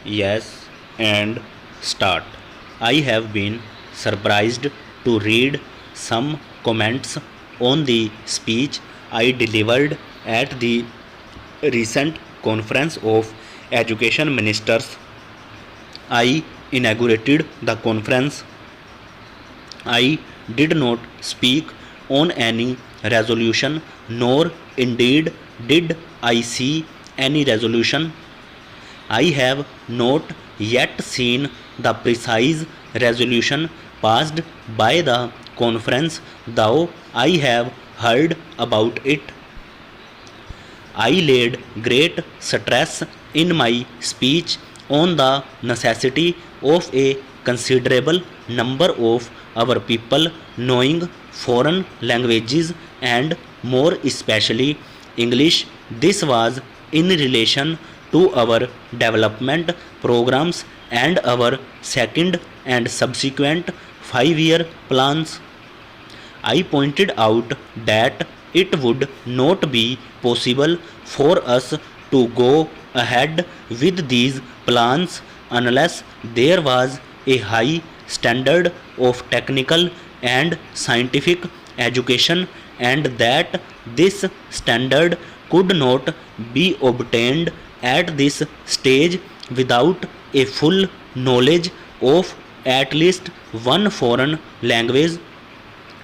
Yes, and start. I have been surprised to read some comments on the speech I delivered at the recent conference of education ministers. I inaugurated the conference. I did not speak on any resolution, nor indeed did I see any resolution. I have not yet seen the precise resolution passed by the conference, though I have heard about it. I laid great stress in my speech on the necessity of a considerable number of our people knowing foreign languages and more especially English. This was in relation to our development programs and our second and subsequent 5-year plans. I pointed out that it would not be possible for us to go ahead with these plans unless there was a high standard of technical and scientific education, and that this standard could not be obtained at this stage without a full knowledge of at least one foreign language.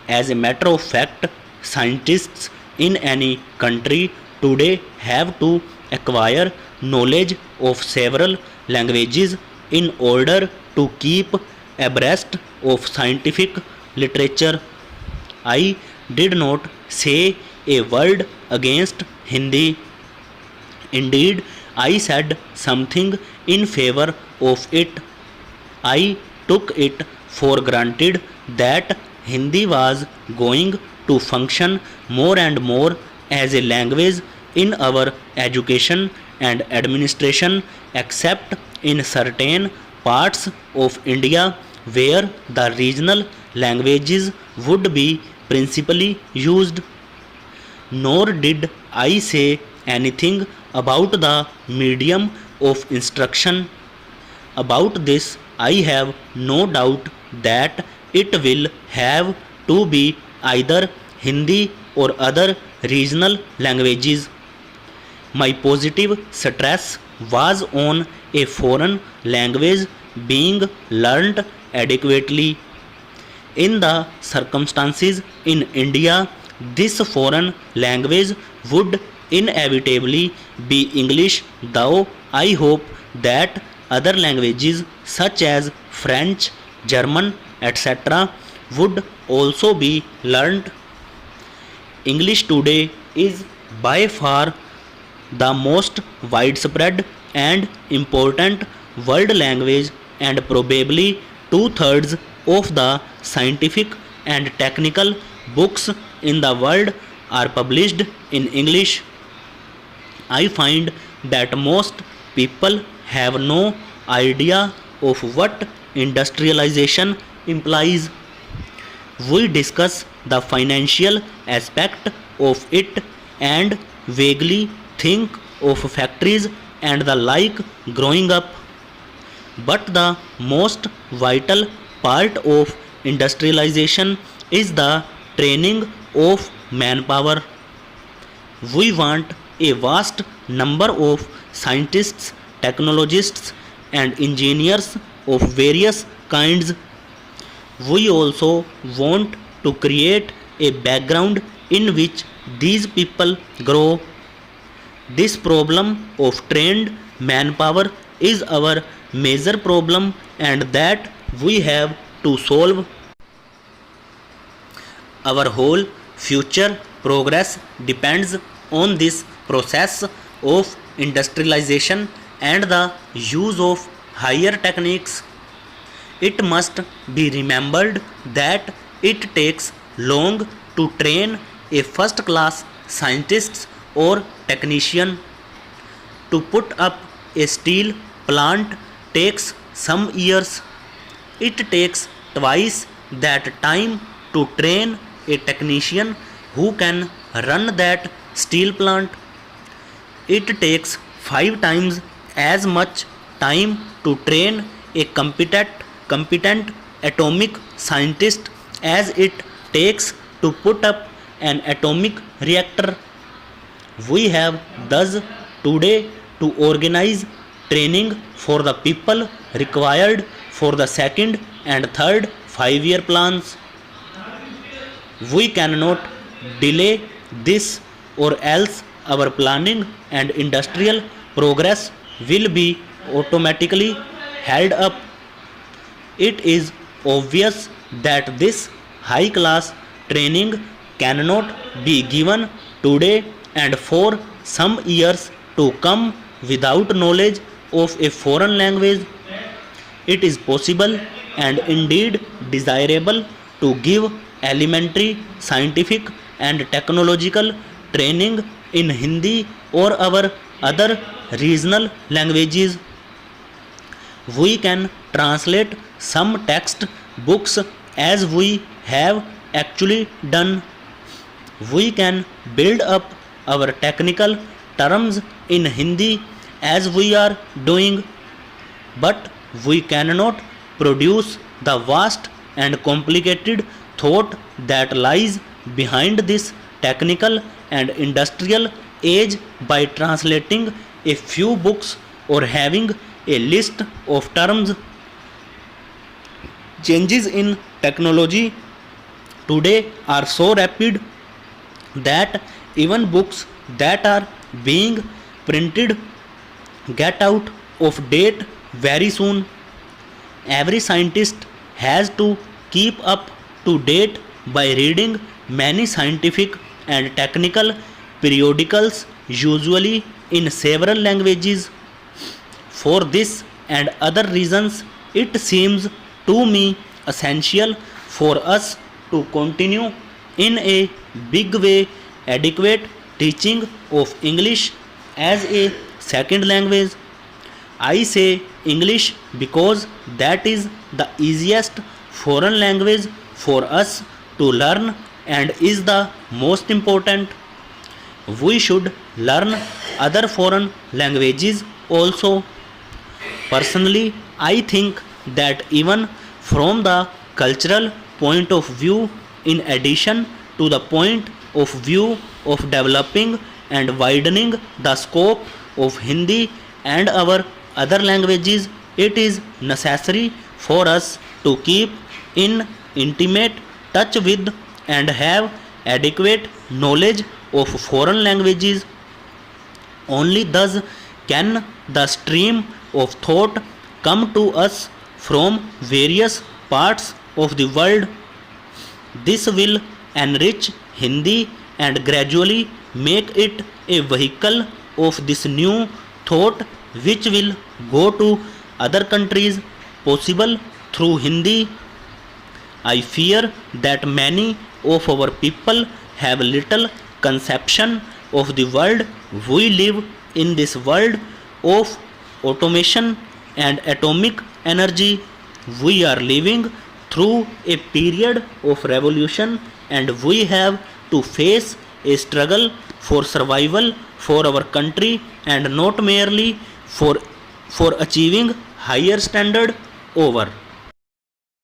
As a matter of fact, scientists in any country today have to acquire knowledge of several languages in order to keep abreast of scientific literature. I did not say a word against Hindi. Indeed, I said something in favor of it. I took it for granted that Hindi was going to function more and more as a language in our education and administration, except in certain parts of India where the regional languages would be principally used. Nor did I say anything about the medium of instruction. About this, I have no doubt that it will have to be either Hindi or other regional languages. My positive stress was on a foreign language being learnt adequately. In the circumstances in India, this foreign language would inevitably be English, though I hope that other languages such as French, German, etc. would also be learnt. English today is by far the most widespread and important world language, and probably two-thirds of the scientific and technical books in the world are published in English. I find that most people have no idea of what industrialization implies. We discuss the financial aspect of it and vaguely think of factories and the like growing up. But the most vital part of industrialization is the training of manpower. We want a vast number of scientists, technologists, and engineers of various kinds. We also want to create a background in which these people grow. This problem of trained manpower is our major problem, and that we have to solve. Our whole future progress depends on this process of industrialization and the use of higher techniques. It must be remembered that it takes long to train a first class scientist or technician. To put up a steel plant takes some years. It takes twice that time to train a technician who can run that steel plant. It takes 5 times as much time to train a competent atomic scientist as it takes to put up an atomic reactor. We have thus today to organize training for the people required for the second and third 5-year plans. We cannot delay this, or else our planning and industrial progress will be automatically held up. It is obvious that this high class training cannot be given today and for some years to come without knowledge of a foreign language. It is possible and indeed desirable to give elementary scientific and technological training in Hindi or our other regional languages. We can translate some text books as we have actually done. We can build up our technical terms in Hindi as we are doing, but we cannot produce the vast and complicated thought that lies behind this technical and industrial age by translating a few books or having a list of terms. Changes in technology today are so rapid that even books that are being printed get out of date very soon. Every scientist has to keep up to date by reading many scientific and technical periodicals, usually in several languages. For this and other reasons, it seems to me essential for us to continue in a big way adequate teaching of English as a second language. I say English because that is the easiest foreign language for us to learn and is the most important. We should learn other foreign languages also. Personally, I think that even from the cultural point of view, in addition to the point of view of developing and widening the scope of Hindi and our other languages, it is necessary for us to keep in intimate touch with and have adequate knowledge of foreign languages. Only thus can the stream of thought come to us from various parts of the world. This will enrich Hindi and gradually make it a vehicle of this new thought which will go to other countries, possible through Hindi. I fear that many of our people have little conception of the world we live in, this world of automation and atomic energy. We are living through a period of revolution and we have to face a struggle for survival for our country and not merely for achieving higher standard. Over.